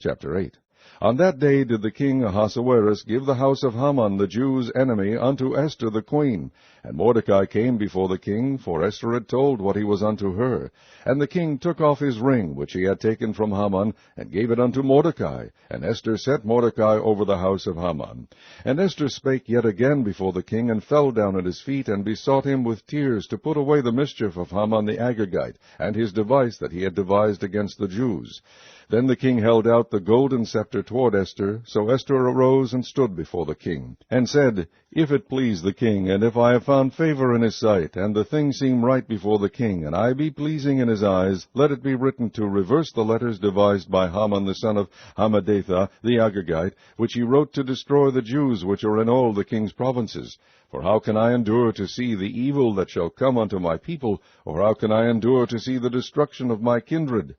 Chapter 8. On that day did the king Ahasuerus give the house of Haman the Jews' enemy unto Esther the queen. And Mordecai came before the king, for Esther had told what he was unto her. And the king took off his ring, which he had taken from Haman, and gave it unto Mordecai. And Esther set Mordecai over the house of Haman. And Esther spake yet again before the king, and fell down at his feet, and besought him with tears to put away the mischief of Haman the Agagite, and his device that he had devised against the Jews. Then the king held out the golden scepter toward Esther. So Esther arose and stood before the king, and said, If it please the king, and if I have found favor in his sight, and the thing seem right before the king, and I be pleasing in his eyes, let it be written to reverse the letters devised by Haman the son of Hammedatha the Agagite, which he wrote to destroy the Jews which are in all the king's provinces. For how can I endure to see the evil that shall come unto my people, or how can I endure to see the destruction of my kindred?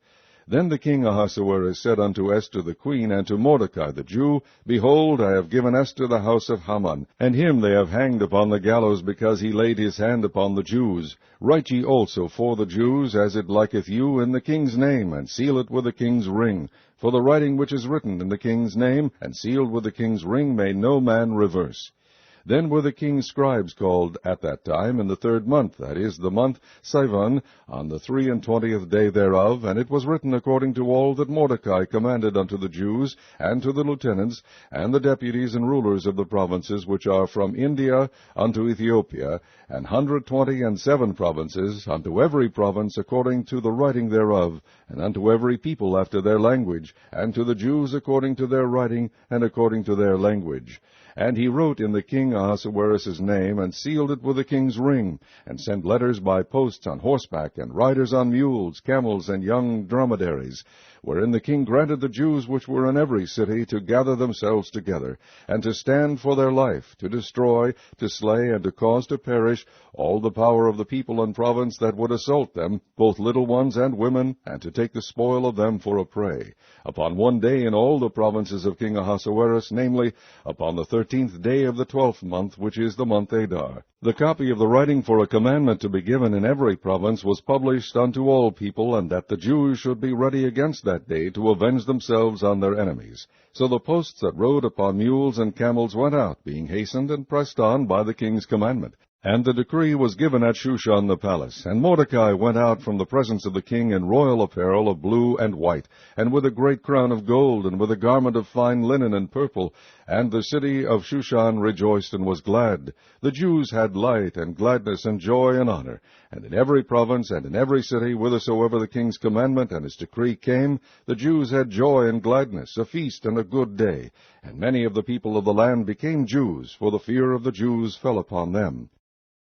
Then the king Ahasuerus said unto Esther the queen, and to Mordecai the Jew, Behold, I have given Esther the house of Haman, and him they have hanged upon the gallows, because he laid his hand upon the Jews. Write ye also for the Jews, as it liketh you, in the king's name, and seal it with the king's ring. For the writing which is written in the king's name, and sealed with the king's ring, may no man reverse. Then were the king's scribes called at that time in the 3rd month, that is, the month Sivan, on the 23 day thereof, and it was written according to all that Mordecai commanded unto the Jews, and to the lieutenants, and the deputies and rulers of the provinces which are from India unto Ethiopia, 127 provinces, unto every province according to the writing thereof, and unto every people after their language, and to the Jews according to their writing, and according to their language. And he wrote in the king Ahasuerus' name, and sealed it with the king's ring, and sent letters by posts on horseback, and riders on mules, camels, and young dromedaries, wherein the king granted the Jews which were in every city to gather themselves together, and to stand for their life, to destroy, to slay, and to cause to perish all the power of the people and province that would assault them, both little ones and women, and to take the spoil of them for a prey. Upon one day in all the provinces of King Ahasuerus, namely, upon the 13th day of the 12th month, which is the month Adar. The copy of the writing for a commandment to be given in every province was published unto all people, and that the Jews should be ready against that day to avenge themselves on their enemies. So the posts that rode upon mules and camels went out, being hastened and pressed on by the king's commandment. And the decree was given at Shushan the palace. And Mordecai went out from the presence of the king in royal apparel of blue and white, and with a great crown of gold, and with a garment of fine linen and purple. And the city of Shushan rejoiced and was glad. The Jews had light and gladness and joy and honor. And in every province and in every city, whithersoever the king's commandment and his decree came, the Jews had joy and gladness, a feast and a good day. And many of the people of the land became Jews, for the fear of the Jews fell upon them.